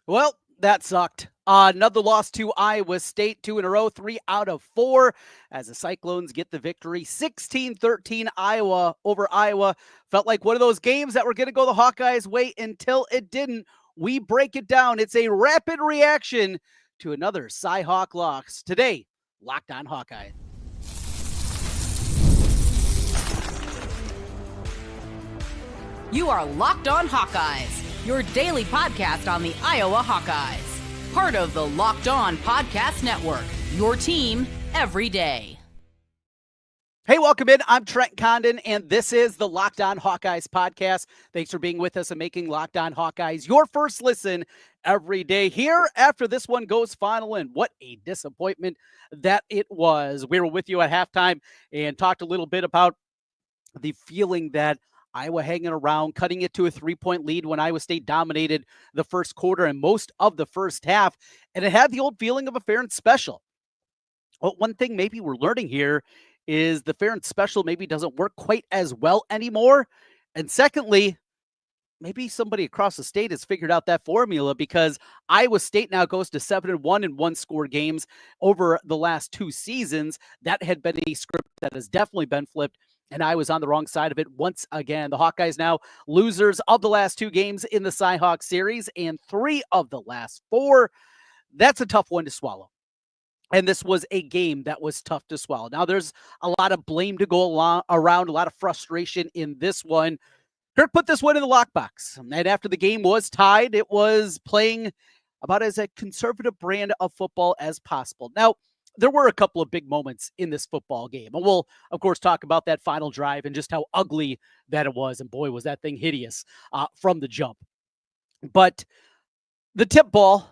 Well, that sucked. Another loss to Iowa State, 2 in a row, 3 out of 4, as the Cyclones get the victory. 16-13 Iowa over Iowa. Felt like one of those games that were going to go the Hawkeyes' way until it didn't. We break it down. It's a rapid reaction to another Cy-Hawk loss. Today, Locked on Hawkeye. You are Locked on Hawkeyes, your daily podcast on the Iowa Hawkeyes. Part of the Locked on Podcast Network, your team every day. Hey, welcome in. I'm Trent Condon, and this is the Locked on Hawkeyes podcast. Thanks for being with us and making Locked on Hawkeyes your first listen every day. Here, after this one goes final, and what a disappointment that it was. We were with you at halftime and talked a little bit about the feeling that Iowa hanging around, cutting it to a 3-point lead when Iowa State dominated the first quarter and most of the first half. And it had the old feeling of a Ferentz special. Well, one thing maybe we're learning here is the Ferentz special maybe doesn't work quite as well anymore. And secondly, maybe somebody across the state has figured out that formula, because Iowa State now goes to 7-1 in one-score games over the last two seasons. That had been a script that has definitely been flipped, and I was on the wrong side of it once again. The Hawkeyes now losers of the last two games in the Cy-Hawk series and 3 of the last 4. That's a tough one to swallow. And this was a game that was tough to swallow. Now, there's a lot of blame to go around, a lot of frustration in this one. Kirk put this one in the lockbox. And after the game was tied, it was playing about as a conservative brand of football as possible. Now, there were a couple of big moments in this football game. And we'll, of course, talk about that final drive and just how ugly that it was. And boy, was that thing hideous from the jump. But the tip ball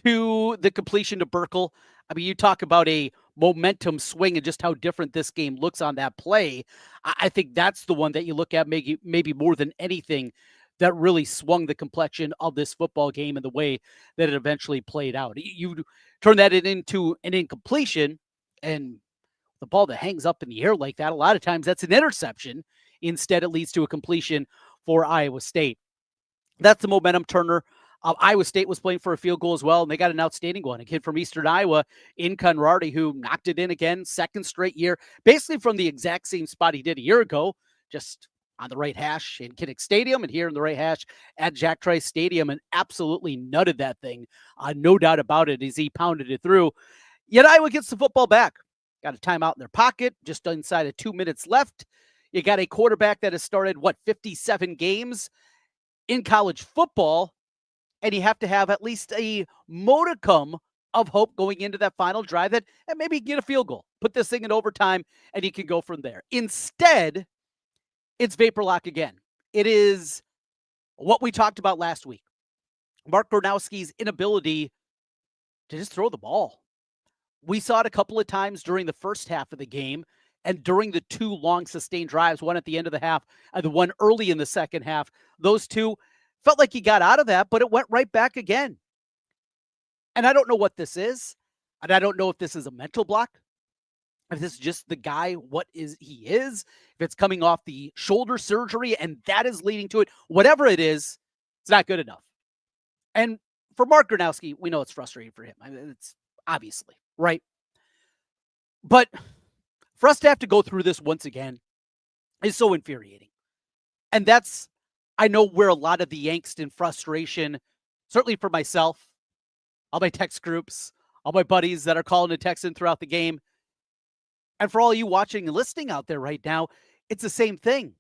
to the completion to Burkle, I mean, you talk about a momentum swing and just how different this game looks on that play. I think that's the one that you look at maybe more than anything that really swung the complexion of this football game and the way that it eventually played out. You turn that into an incompletion, and the ball that hangs up in the air like that, a lot of times that's an interception. Instead, it leads to a completion for Iowa State. That's the momentum turner. Iowa State was playing for a field goal as well, and they got an outstanding one. A kid from Eastern Iowa in Conradi who knocked it in again, second straight year, basically from the exact same spot he did a year ago, just on the right hash in Kinnick Stadium and here in the right hash at Jack Trice Stadium, and absolutely nutted that thing. No doubt about it as he pounded it through. Yet Iowa gets the football back. Got a timeout in their pocket, just inside of 2 minutes left. You got a quarterback that has started, 57 games in college football, and you have to have at least a modicum of hope going into that final drive and maybe get a field goal, put this thing in overtime, and you can go from there. Instead, it's vapor lock again. It is what we talked about last week. Mark Gronowski's inability to just throw the ball. We saw it a couple of times during the first half of the game and during the 2 long sustained drives, one at the end of the half and the one early in the second half. Those two felt like he got out of that, but it went right back again. And I don't know what this is. And I don't know if this is a mental block, if this is just the guy, he is, if it's coming off the shoulder surgery and that is leading to it. Whatever it is, it's not good enough. And for Mark Gronowski, we know it's frustrating for him. I mean, it's obviously, right? But for us to have to go through this once again is so infuriating. And that's, I know, where a lot of the angst and frustration, certainly for myself, all my text groups, all my buddies that are calling and texting throughout the game, and for all you watching and listening out there right now, it's the same thing.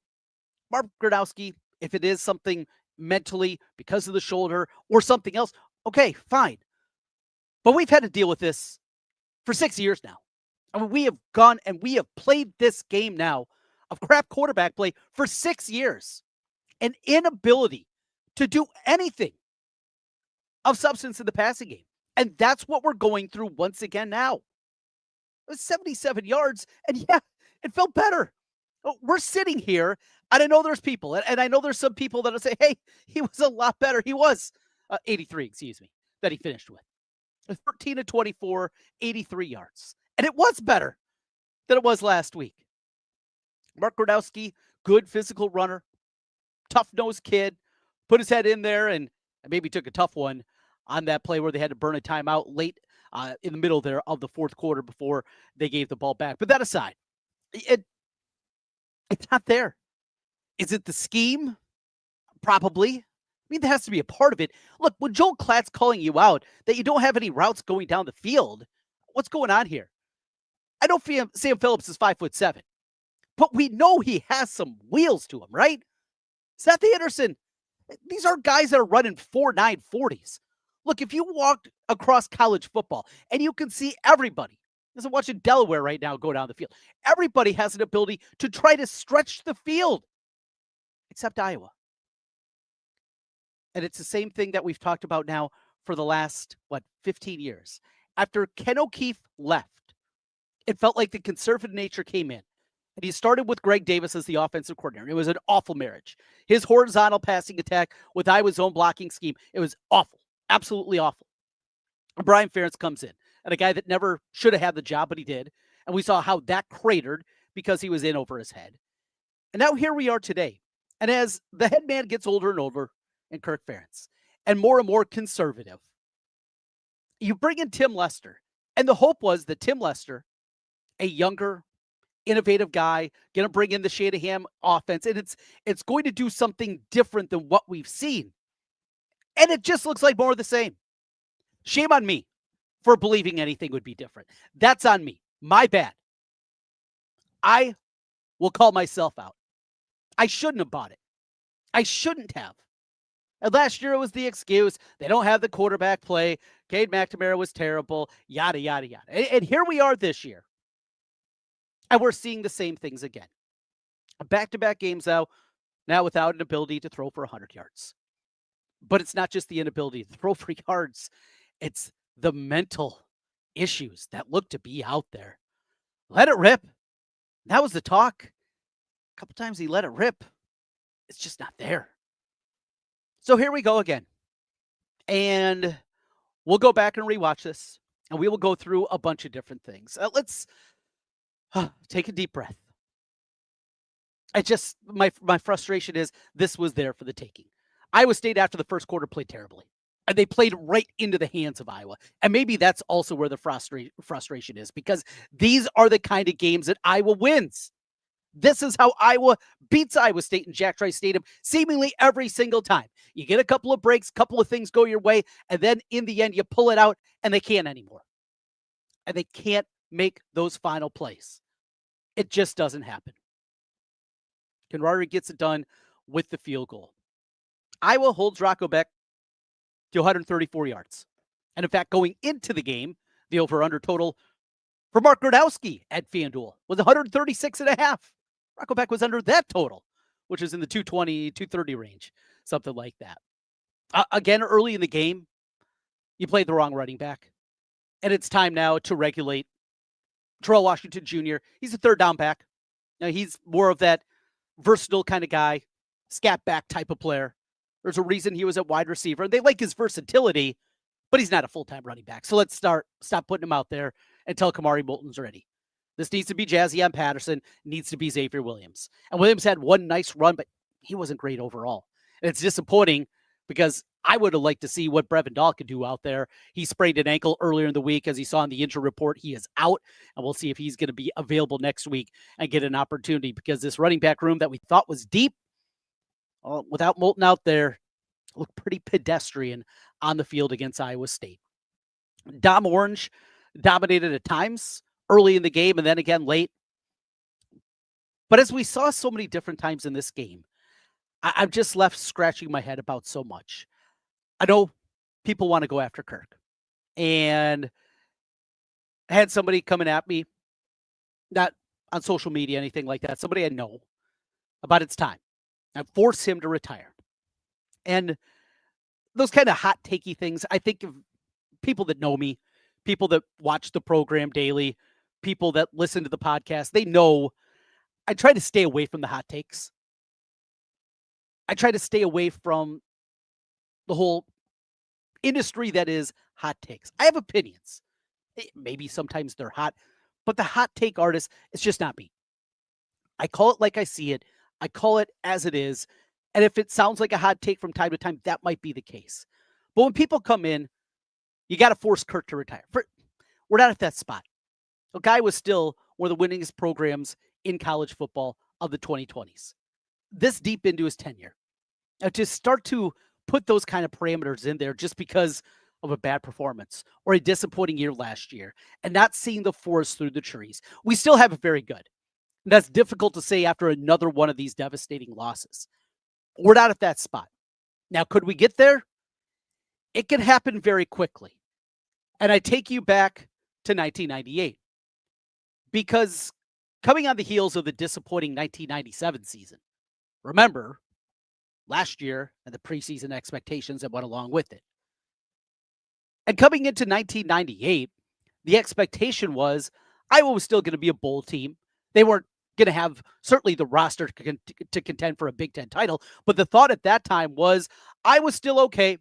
Mark Gronowski, if it is something mentally because of the shoulder or something else, okay, fine. But we've had to deal with this for 6 years now. I mean, we have gone and we have played this game now of crap quarterback play for 6 years. An inability to do anything of substance in the passing game. And that's what we're going through once again now. It was 77 yards, and yeah, it felt better. We're sitting here, and I know there's people, and I know there's some people that'll say, hey, he was a lot better. He was 83, that he finished with. 13 of 24, 83 yards. And it was better than it was last week. Mark Gronowski, good physical runner, tough-nosed kid, put his head in there and maybe took a tough one on that play where they had to burn a timeout late in the middle there of the fourth quarter before they gave the ball back. But that aside, it's not there. Is it the scheme? Probably. I mean, that has to be a part of it. Look, when Joel Klatt's calling you out that you don't have any routes going down the field, what's going on here? I know Sam Phillips is 5'7", but we know he has some wheels to him, right? Seth Anderson, these are guys that are running 4.9 40s. Look, if you walked across college football and you can see everybody, as I'm watching Delaware right now go down the field, everybody has an ability to try to stretch the field, except Iowa. And it's the same thing that we've talked about now for the last, 15 years. After Ken O'Keefe left, it felt like the conservative nature came in. And he started with Greg Davis as the offensive coordinator. It was an awful marriage. His horizontal passing attack with Iowa's own blocking scheme, it was awful. Absolutely awful. And Brian Ferentz comes in, and a guy that never should have had the job, but he did. And we saw how that cratered because he was in over his head. And now here we are today. And as the head man gets older and older, and Kirk Ferentz, and more conservative, you bring in Tim Lester. And the hope was that Tim Lester, a younger, innovative guy, going to bring in the Shanahan offense, and it's going to do something different than what we've seen. And it just looks like more of the same. Shame on me for believing anything would be different. That's on me. My bad. I will call myself out. I shouldn't have bought it. I shouldn't have. And last year it was the excuse. They don't have the quarterback play. Cade McNamara was terrible. Yada, yada, yada. And here we are this year. And we're seeing the same things again. Back-to-back games now without an ability to throw for 100 yards. But it's not just the inability to throw for yards. It's the mental issues that look to be out there. Let it rip. That was the talk. A couple times he let it rip. It's just not there. So here we go again. And we'll go back and rewatch this. And we will go through a bunch of different things. Let's take a deep breath. My frustration is this was there for the taking. Iowa State after the first quarter played terribly. And they played right into the hands of Iowa. And maybe that's also where the frustration is, because these are the kind of games that Iowa wins. This is how Iowa beats Iowa State in Jack Trice Stadium seemingly every single time. You get a couple of breaks, couple of things go your way, and then in the end you pull it out and they can't anymore. And they can't make those final plays. It just doesn't happen. Conrari gets it done with the field goal. Iowa holds Rocco Beck to 134 yards. And in fact, going into the game, the over-under total for Mark Gronowski at FanDuel was 136.5. Rocco Beck was under that total, which is in the 220, 230 range, something like that. Again, early in the game, you played the wrong running back. And it's time now to regulate Terrell Washington Jr. He's a third down back. Now, he's more of that versatile kind of guy, scat back type of player. There's a reason he was at wide receiver. They like his versatility, but he's not a full-time running back. So let's stop putting him out there until Kamari Moulton's ready. This needs to be Jazzy Patterson, needs to be Xavier Williams. And Williams had one nice run, but he wasn't great overall. And it's disappointing because I would have liked to see what Brevin Dahl could do out there. He sprained an ankle earlier in the week. As he saw in the injury report, he is out, and we'll see if he's going to be available next week and get an opportunity, because this running back room that we thought was deep, without Moulton out there, looked pretty pedestrian on the field against Iowa State. Dom Orange dominated at times early in the game and then again late. But as we saw so many different times in this game, I'm just left scratching my head about so much. I know people want to go after Kirk. And I had somebody coming at me, not on social media, anything like that, somebody I know, about it's time. I force him to retire. And those kind of hot takey things, I think of people that know me, people that watch the program daily, people that listen to the podcast, they know I try to stay away from the hot takes. I try to stay away from the whole industry that is hot takes. I have opinions. Maybe sometimes they're hot, but the hot take artist, it's just not me. I call it like I see it. I call it as it is. And if it sounds like a hot take from time to time, that might be the case. But when people come in, you got to force Kurt to retire. We're not at that spot. The guy was still one of the winningest programs in college football of the 2020s. This deep into his tenure. To start to put those kind of parameters in there just because of a bad performance or a disappointing year last year and not seeing the forest through the trees. We still have it very good. And that's difficult to say after another one of these devastating losses. We're not at that spot. Now, could we get there? It can happen very quickly. And I take you back to 1998 because coming on the heels of the disappointing 1997 season, remember, last year and the preseason expectations that went along with it. And coming into 1998, the expectation was Iowa was still going to be a bowl team. They weren't going to have certainly the roster to contend for a Big Ten title. But the thought at that time was I was still okay,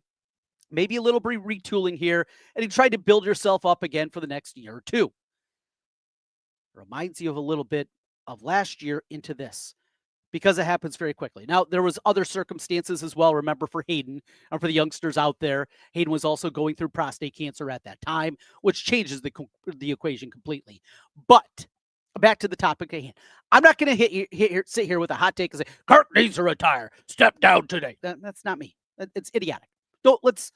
maybe a little bit retooling here, and you tried to build yourself up again for the next year or two. Reminds you of a little bit of last year into this, because it happens very quickly. Now, there was other circumstances as well. Remember, for Hayden and for the youngsters out there, Hayden was also going through prostate cancer at that time, which changes the equation completely. But back to the topic at hand. I'm not going to sit here with a hot take and say, Kurt needs to retire. Step down today. That's not me. It's idiotic. Let's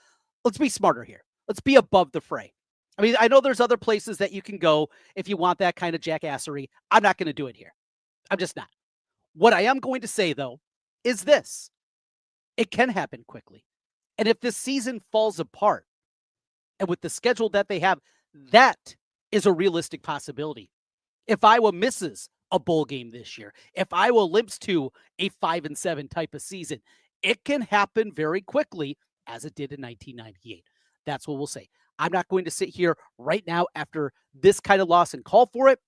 be smarter here. Let's be above the fray. I mean, I know there's other places that you can go if you want that kind of jackassery. I'm not going to do it here. I'm just not. What I am going to say, though, is this. It can happen quickly. And if this season falls apart, and with the schedule that they have, that is a realistic possibility. If Iowa misses a bowl game this year, if Iowa limps to a 5-7 type of season, it can happen very quickly, as it did in 1998. That's what we'll say. I'm not going to sit here right now after this kind of loss and call for it,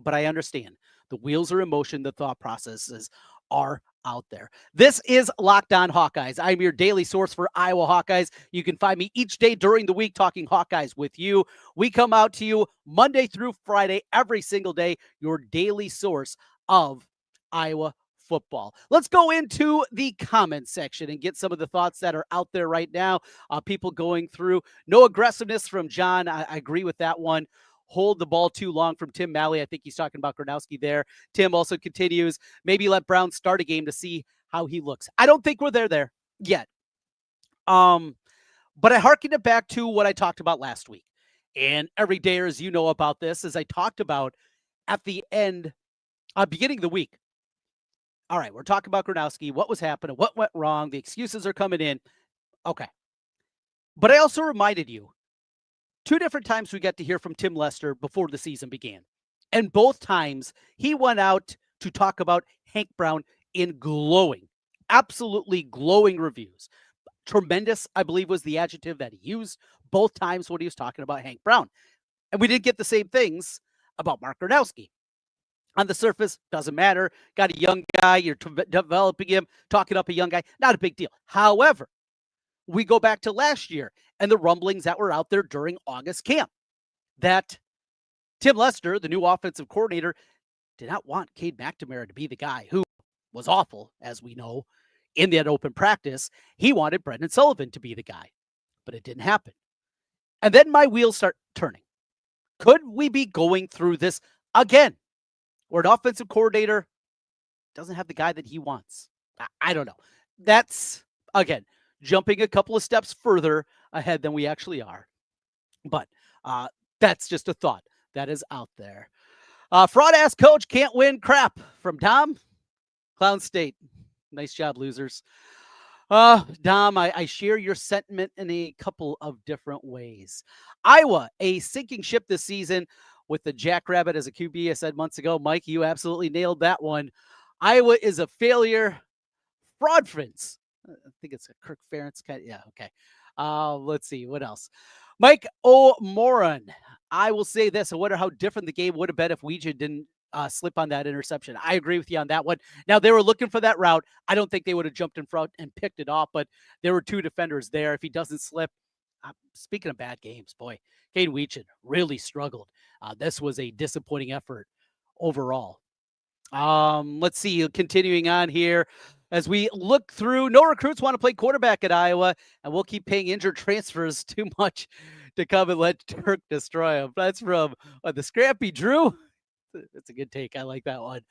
but I understand. The wheels are in motion. The thought processes are out there. This is Locked On Hawkeyes. I'm your daily source for Iowa Hawkeyes. You can find me each day during the week talking Hawkeyes with you. We come out to you Monday through Friday, every single day, your daily source of Iowa football. Let's go into the comment section and get some of the thoughts that are out there right now. People going through. No aggressiveness from John. I agree with that one. Hold the ball too long from Tim Malley. I think he's talking about Gronowski there. Tim also continues, maybe let Brown start a game to see how he looks. I don't think we're there yet. But I hearkened it back to what I talked about last week. And every day, as you know about this, as I talked about at the end, beginning of the week. All right, we're talking about Gronowski, what was happening, what went wrong, the excuses are coming in. Okay. But I also reminded you, 2 different times we got to hear from Tim Lester before the season began. And both times he went out to talk about Hank Brown in glowing, absolutely glowing reviews. Tremendous, I believe, was the adjective that he used both times when he was talking about Hank Brown. And we did get the same things about Mark Gronowski. On the surface, doesn't matter. Got a young guy, you're developing him, talking up a young guy, not a big deal. However, we go back to last year and the rumblings that were out there during August camp that Tim Lester, the new offensive coordinator, did not want Cade McNamara to be the guy who was awful, as we know, in that open practice. He wanted Brendan Sullivan to be the guy, but it didn't happen. And then my wheels start turning. Could we be going through this again, where an offensive coordinator doesn't have the guy that he wants? I don't know. That's, again, jumping a couple of steps further ahead than we actually are. But that's just a thought that is out there. Fraud-ass coach can't win crap from Dom. Clown State. Nice job, losers. Dom, I share your sentiment in a couple of different ways. Iowa, a sinking ship this season with the Jackrabbit as a QB. I said months ago, Mike, you absolutely nailed that one. Iowa is a failure. Fraud Ferentz. I think it's a Kirk Ferentz. Yeah, okay. Let's see. What else? Mike O'Moran. I will say this. I wonder how different the game would have been if Ouija didn't slip on that interception. I agree with you on that one. Now, they were looking for that route. I don't think they would have jumped in front and picked it off, but there were 2 defenders there. If he doesn't slip, speaking of bad games, boy, Cade Weechin really struggled. This was a disappointing effort overall. Let's see. Continuing on here. as we look through, no recruits want to play quarterback at Iowa, and we'll keep paying injured transfers too much to come and let Turk destroy them. That's from the Scrappy Drew. That's a good take. I like that one.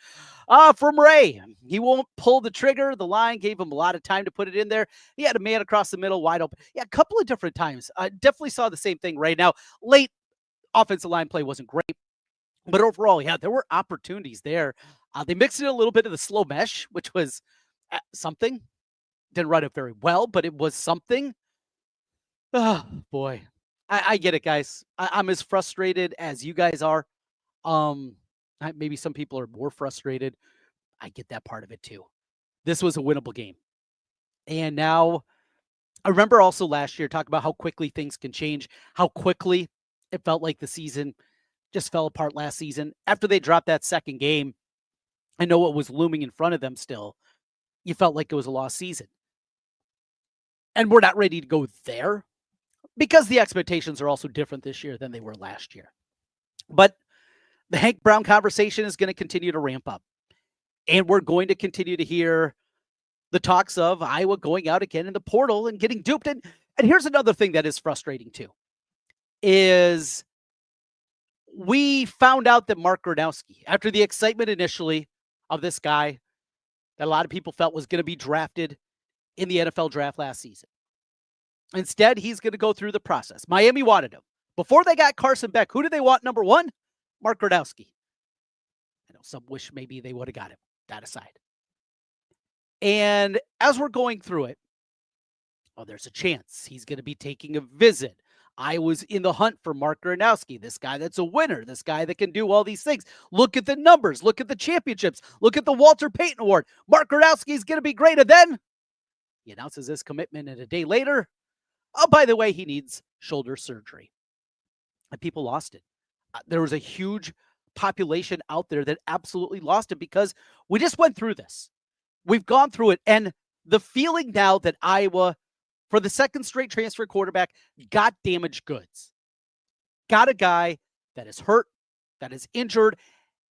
From Ray, he won't pull the trigger. The line gave him a lot of time to put it in there. He had a man across the middle wide open. Yeah, a couple of different times. I definitely saw the same thing right now. Late offensive line play wasn't great, but overall, yeah, there were opportunities there. They mixed in a little bit of the slow mesh, which was something. Didn't run it very well, but it was something. Oh, boy. I get it, guys. I'm as frustrated as you guys are. Maybe some people are more frustrated. I get that part of it too. This was a winnable game. And now I remember also last year talking about how quickly things can change, how quickly it felt like the season just fell apart last season. After they dropped that second game, I know what was looming in front of them still. You felt like it was a lost season. And we're not ready to go there because the expectations are also different this year than they were last year. But the Hank Brown conversation is going to continue to ramp up. And we're going to continue to hear the talks of Iowa going out again in the portal and getting duped. And here's another thing that is frustrating too, is we found out that Mark Gronowski, after the excitement initially of this guy that a lot of people felt was going to be drafted in the NFL draft last season, instead, he's going to go through the process. Miami wanted him. Before they got Carson Beck, who did they want number one? Mark Gronowski. I know some wish maybe they would have got him. That aside. And as we're going through it, there's a chance he's going to be taking a visit. I was in the hunt for Mark Gronowski, this guy that's a winner, this guy that can do all these things. Look at the numbers. Look at the championships. Look at the Walter Payton Award. Mark Gronowski is going to be great. And then he announces his commitment, and a day later, oh, by the way, he needs shoulder surgery. And people lost it. There was a huge population out there that absolutely lost it because we just went through this. We've gone through it. And the feeling now that Iowa, for the second straight transfer quarterback, got damaged goods. Got a guy that is hurt, that is injured,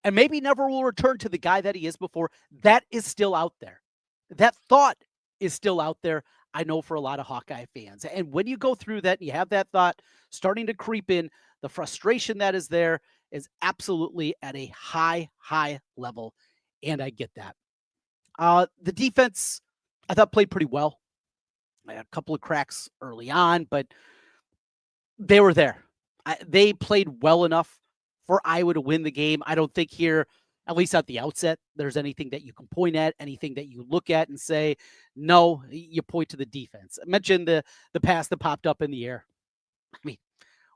and maybe never will return to the guy that he is before. That is still out there. That thought is still out there, I know, for a lot of Hawkeye fans. And when you go through that and you have that thought starting to creep in, the frustration that is there is absolutely at a high, high level. And I get that. The defense, I thought, played pretty well. I had a couple of cracks early on, but they were there. They played well enough for Iowa to win the game. I don't think here, at least at the outset, there's anything that you can point at, anything that you look at and say, no, you point to the defense. I mentioned the pass that popped up in the air. I mean,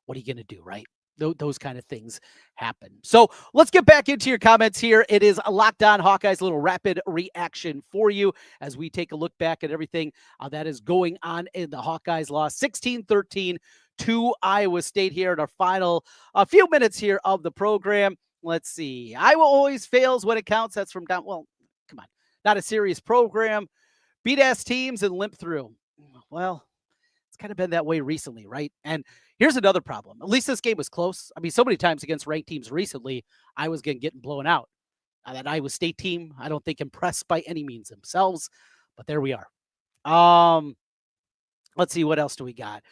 what are you going to do, right? Those kind of things happen. So let's get back into your comments here. It is a Locked On Hawkeyes, a little rapid reaction for you as we take a look back at everything that is going on in the Hawkeyes loss 16-13 to Iowa State here in our final few minutes here of the program. Let's see. Iowa always fails when it counts. That's from down. Well, come on. Not a serious program. Beat ass teams and limp through. Well, it's kind of been that way recently, right? And here's another problem. At least this game was close. I mean, so many times against ranked teams recently, I was getting blown out. That Iowa State team, I don't think impressed by any means themselves, but there we are. Let's see, what else do we got?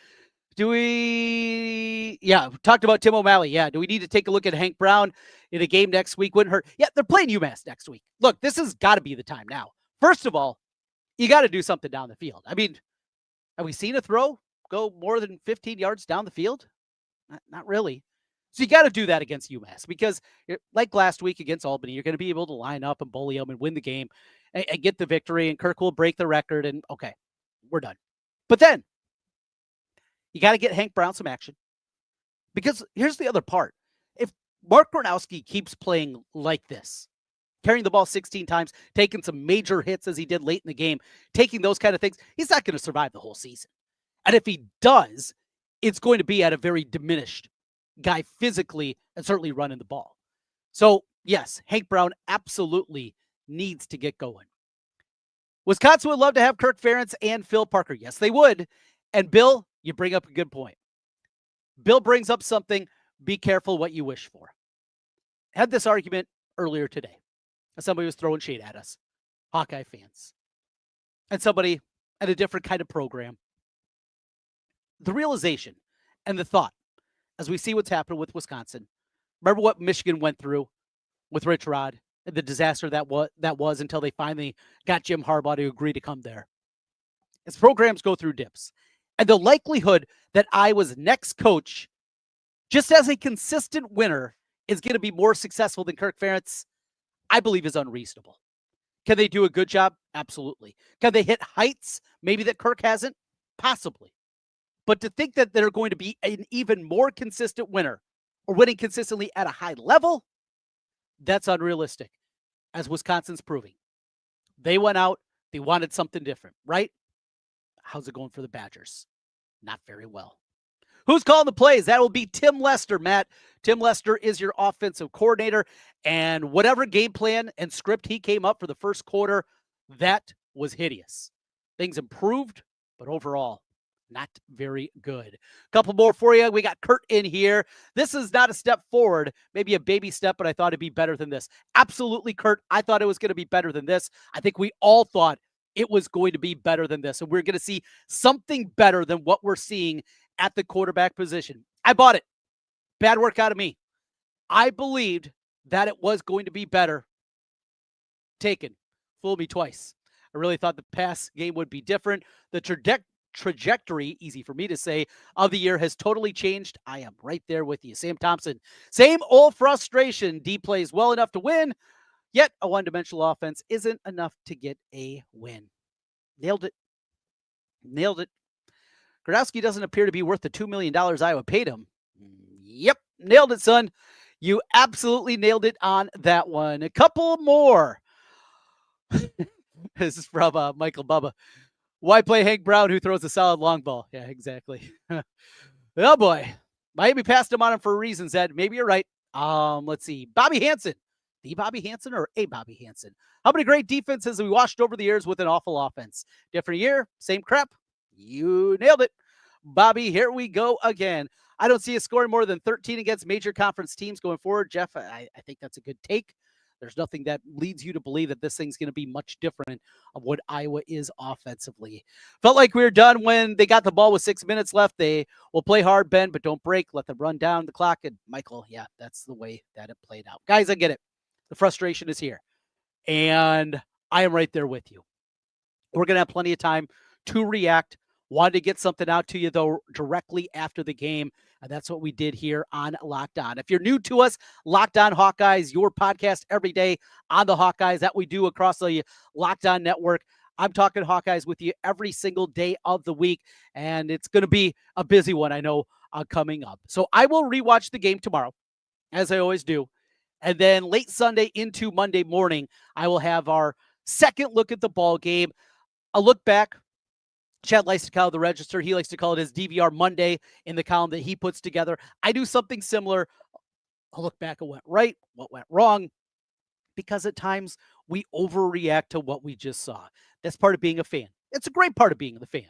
We talked about Tim O'Malley. Yeah, do we need to take a look at Hank Brown in a game next week? Wouldn't hurt. Yeah, they're playing UMass next week. Look, this has got to be the time now. First of all, you got to do something down the field. I mean, have we seen a throw go more than 15 yards down the field? Not really. So you got to do that against UMass because, like last week against Albany, you're going to be able to line up and bully them and win the game and get the victory, and Kirk will break the record, and okay, we're done. But then you got to get Hank Brown some action, because here's the other part. If Mark Gronowski keeps playing like this, carrying the ball 16 times, taking some major hits as he did late in the game, taking those kind of things, he's not going to survive the whole season. And if he does, it's going to be at a very diminished guy physically and certainly running the ball. So, yes, Hank Brown absolutely needs to get going. Wisconsin would love to have Kirk Ferentz and Phil Parker. Yes, they would. And Bill, you bring up a good point. Bill brings up something. Be careful what you wish for. I had this argument earlier today. Somebody was throwing shade at us, Hawkeye fans. and somebody at a different kind of program. The realization and the thought, as we see what's happened with Wisconsin, remember what Michigan went through with Rich Rod and the disaster that was until they finally got Jim Harbaugh to agree to come there. As programs go through dips, and the likelihood that Iowa's next coach, just as a consistent winner, is going to be more successful than Kirk Ferentz, I believe is unreasonable. Can they do a good job? Absolutely. Can they hit heights maybe that Kirk hasn't? Possibly. But to think that they're going to be an even more consistent winner or winning consistently at a high level, that's unrealistic, as Wisconsin's proving. They went out, they wanted something different, right? How's it going for the Badgers? Not very well. Who's calling the plays? That will be Tim Lester, Matt. Tim Lester is your offensive coordinator, and whatever game plan and script he came up for the first quarter, that was hideous. Things improved, but overall, not very good. Couple more for you. We got Kurt in here. This is not a step forward, maybe a baby step, but I thought it'd be better than this. Absolutely, Kurt. I thought it was going to be better than this. I think we all thought it was going to be better than this, and we're going to see something better than what we're seeing at the quarterback position. I bought it. Bad work out of me. I believed that it was going to be better. Taken. Fooled me twice. I really thought the pass game would be different. The trajectory, easy for me to say, of the year has totally changed. I am right there with you. Sam Thompson, same old frustration. D plays well enough to win, yet a one-dimensional offense isn't enough to get a win. Nailed it. Nailed it. Gronowski doesn't appear to be worth the $2 million Iowa paid him. Yep, nailed it, son. You absolutely nailed it on that one. A couple more. This is from Michael Bubba. Why play Hank Brown, who throws a solid long ball? Yeah, exactly. Oh, boy. Miami passed him on him for reasons, Ed. Maybe you're right. Let's see. Bobby Hansen. The Bobby Hansen or a Bobby Hansen? How many great defenses have we watched over the years with an awful offense? Different year, same crap. You nailed it. Bobby, here we go again. I don't see us scoring more than 13 against major conference teams going forward. Jeff, I think that's a good take. There's nothing that leads you to believe that this thing's going to be much different of what Iowa is offensively. Felt like we were done when they got the ball with 6 minutes left. They will play hard, Ben, but don't break. Let them run down the clock. And Michael, yeah, that's the way that it played out. Guys, I get it. The frustration is here. And I am right there with you. We're going to have plenty of time to react. Wanted to get something out to you, though, directly after the game. And that's what we did here on Locked On. If you're new to us, Locked On Hawkeyes, your podcast every day on the Hawkeyes that we do across the Locked On network. I'm talking Hawkeyes with you every single day of the week, and it's going to be a busy one, I know, coming up. So I will rewatch the game tomorrow, as I always do. And then late Sunday into Monday morning, I will have our second look at the ball game, a look back. Chad likes to call it the Register. He likes to call it his DVR Monday in the column that he puts together. I do something similar. I'll look back at what went right, what went wrong, because at times we overreact to what we just saw. That's part of being a fan. It's a great part of being the fan.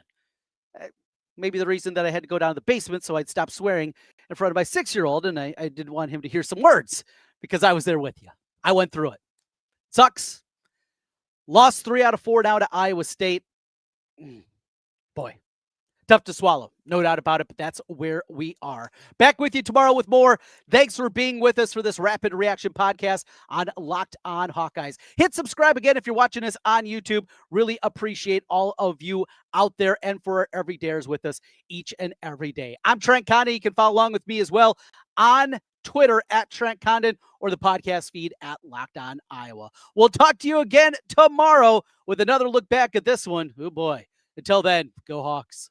Maybe the reason that I had to go down to the basement so I'd stop swearing in front of my 6-year-old, and I didn't want him to hear some words because I was there with you. I went through it. Sucks. Lost 3 out of 4 now to Iowa State. Boy, tough to swallow. No doubt about it, but that's where we are. Back with you tomorrow with more. Thanks for being with us for this Rapid Reaction podcast on Locked On Hawkeyes. Hit subscribe again if you're watching us on YouTube. Really appreciate all of you out there and for our everydayers with us each and every day. I'm Trent Condon. You can follow along with me as well on Twitter at Trent Condon or the podcast feed at Locked On Iowa. We'll talk to you again tomorrow with another look back at this one. Oh boy. Until then, go Hawks.